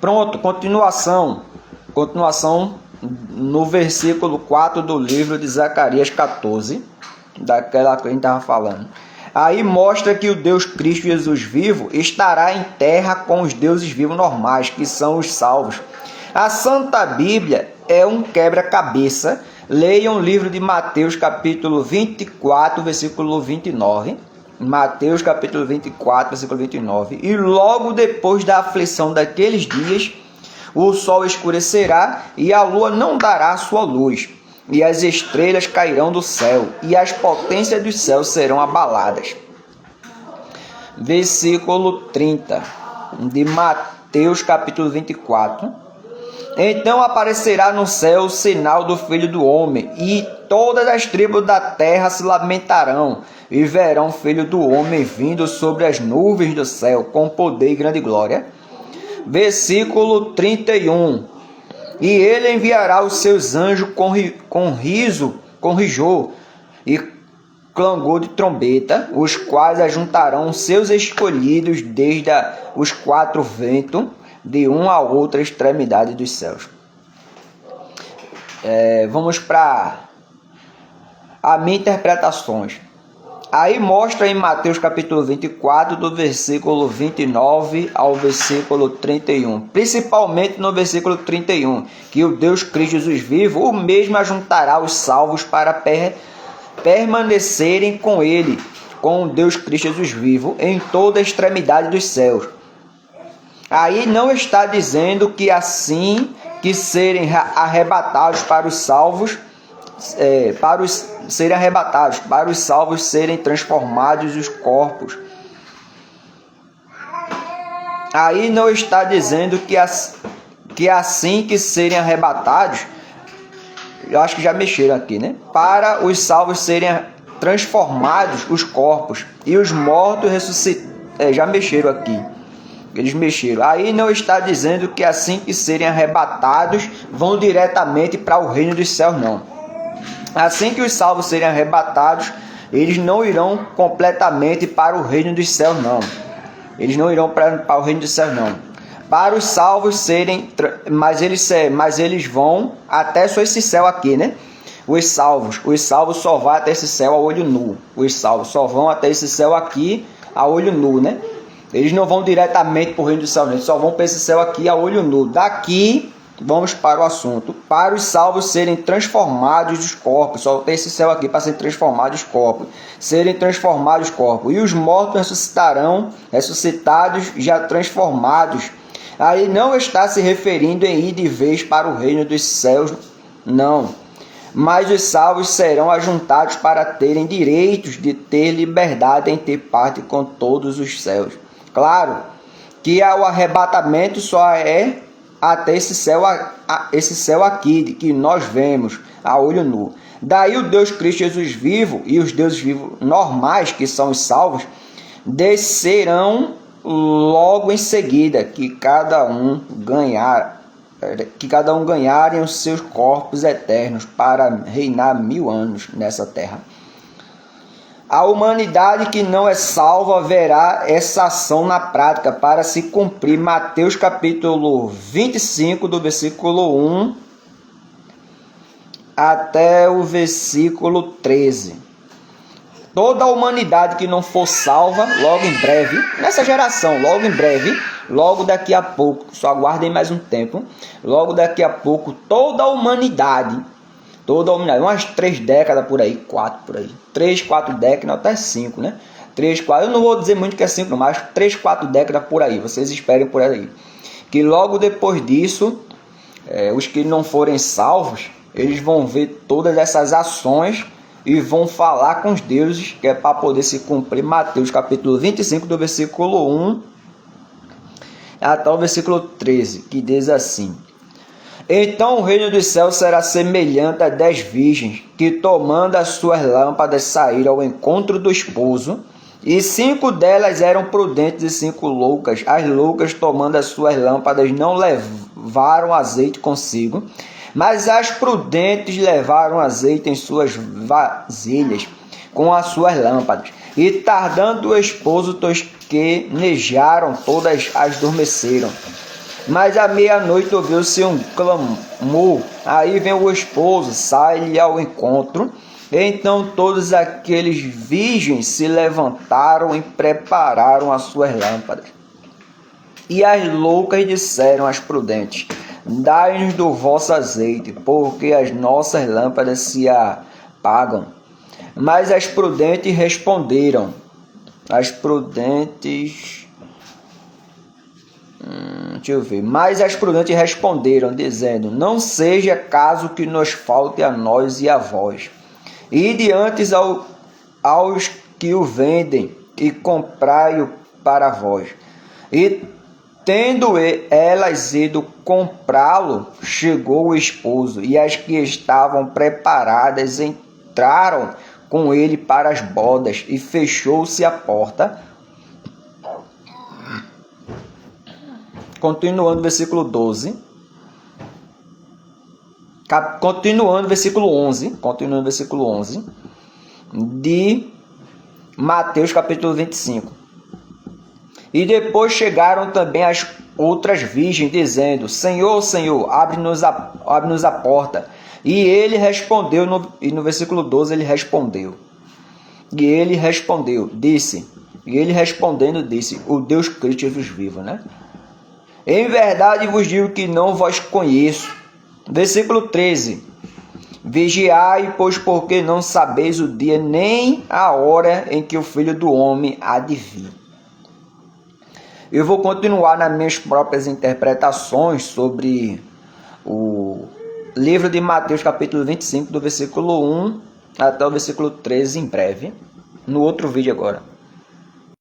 Pronto, continuação. Continuação no versículo 4 do livro de Zacarias 14, daquela que a gente estava falando. Aí mostra que o Deus Cristo Jesus vivo estará em terra com os deuses vivos normais, que são os salvos. A Santa Bíblia é um quebra-cabeça. Leiam o livro de Mateus, capítulo 24, versículo 29. Mateus, capítulo 24, versículo 29. E logo depois da aflição daqueles dias, o sol escurecerá e a lua não dará sua luz, e as estrelas cairão do céu, e as potências do céu serão abaladas. Versículo 30 de Mateus, capítulo 24. Então aparecerá no céu o sinal do Filho do Homem, e todas as tribos da terra se lamentarão, e verão o Filho do Homem vindo sobre as nuvens do céu, com poder e grande glória. Versículo 31. E ele enviará os seus anjos com rigor e clangor de trombeta, os quais ajuntarão seus escolhidos desde os quatro ventos, de uma a outra extremidade dos céus. Vamos para as minhas interpretações. Aí mostra em Mateus capítulo 24, do versículo 29 ao versículo 31. Principalmente no versículo 31, que o Deus Cristo Jesus vivo, o mesmo ajuntará os salvos para permanecerem com ele, com o Deus Cristo Jesus vivo, em toda a extremidade dos céus. Aí não está dizendo que assim que serem arrebatados para os salvos, para os salvos serem transformados os corpos. Aí não está dizendo que assim que serem arrebatados, eu acho que já mexeram aqui, né? Para os salvos serem transformados os corpos e os mortos ressuscitar. Já mexeram aqui. Eles mexeram. Aí não está dizendo que assim que serem arrebatados vão diretamente para o reino dos céus, não. Assim que os salvos serem arrebatados, eles não irão completamente para o reino dos céus, não. Eles não irão para o reino dos céus, não. Para os salvos serem, mas eles vão até só esse céu aqui, né? Os salvos só vão até esse céu a olho nu. Os salvos só vão até esse céu aqui a olho nu, né? Eles não vão diretamente para o reino dos céus, eles só vão para esse céu aqui a olho nu. Daqui vamos para o assunto. Para os salvos serem transformados os corpos, só tem esse céu aqui para serem transformados os corpos, serem transformados os corpos. E os mortos ressuscitados, já transformados. Aí não está se referindo em ir de vez para o reino dos céus, não. Mas os salvos serão ajuntados para terem direitos de ter liberdade em ter parte com todos os céus. Claro que o arrebatamento só é até esse céu aqui que nós vemos a olho nu. Daí o Deus Cristo Jesus vivo e os deuses vivos normais, que são os salvos, descerão logo em seguida, que cada um ganharem os seus corpos eternos para reinar 1000 anos nessa terra. A humanidade que não é salva verá essa ação na prática para se cumprir Mateus capítulo 25, do versículo 1 até o versículo 13. Toda a humanidade que não for salva, logo em breve, nessa geração, logo em breve, logo daqui a pouco, só aguardem mais um tempo, logo daqui a pouco, toda a humanidade, umas 3 décadas por aí, 4 por aí, 3, 4 décadas, não, até 5, né? 3, 4, eu não vou dizer muito que é 5, não, mas 3, 4 décadas por aí, vocês esperem por aí. Que logo depois disso, os que não forem salvos, eles vão ver todas essas ações e vão falar com os deuses, que é para poder se cumprir Mateus capítulo 25, do versículo 1 até o versículo 13, que diz assim: Então o reino dos céus será semelhante a 10 virgens, que tomando as suas lâmpadas saíram ao encontro do esposo, e 5 delas eram prudentes e 5 loucas. As loucas, tomando as suas lâmpadas, não levaram azeite consigo, mas as prudentes levaram azeite em suas vasilhas com as suas lâmpadas. E tardando o esposo, tosquenejaram, todas adormeceram. Mas à meia-noite ouviu-se um clamor. Aí vem o esposo, sai-lhe ao encontro. Então todos aqueles virgens se levantaram e prepararam as suas lâmpadas. E as loucas disseram às prudentes: dai-nos do vosso azeite, porque as nossas lâmpadas se apagam. Mas as prudentes responderam. Mas as prudentes responderam, dizendo: não seja caso que nos falte a nós e a vós. Ide antes aos que o vendem e comprai-o para vós. E tendo elas ido comprá-lo, chegou o esposo, e as que estavam preparadas entraram com ele para as bodas, e fechou-se a porta. Continuando, versículo 12. Continuando, versículo 11. De Mateus, capítulo 25. E depois chegaram também as outras virgens, dizendo: Senhor, Senhor, abre-nos a porta. E ele respondeu, no versículo 12, ele respondendo, disse: o Deus Cristo vos vivo, né? Em verdade vos digo que não vos conheço. Versículo 13. Vigiai, pois porque não sabeis o dia nem a hora em que o Filho do Homem há de vir. Eu vou continuar nas minhas próprias interpretações sobre o livro de Mateus, capítulo 25, do versículo 1 até o versículo 13, em breve, no outro vídeo agora.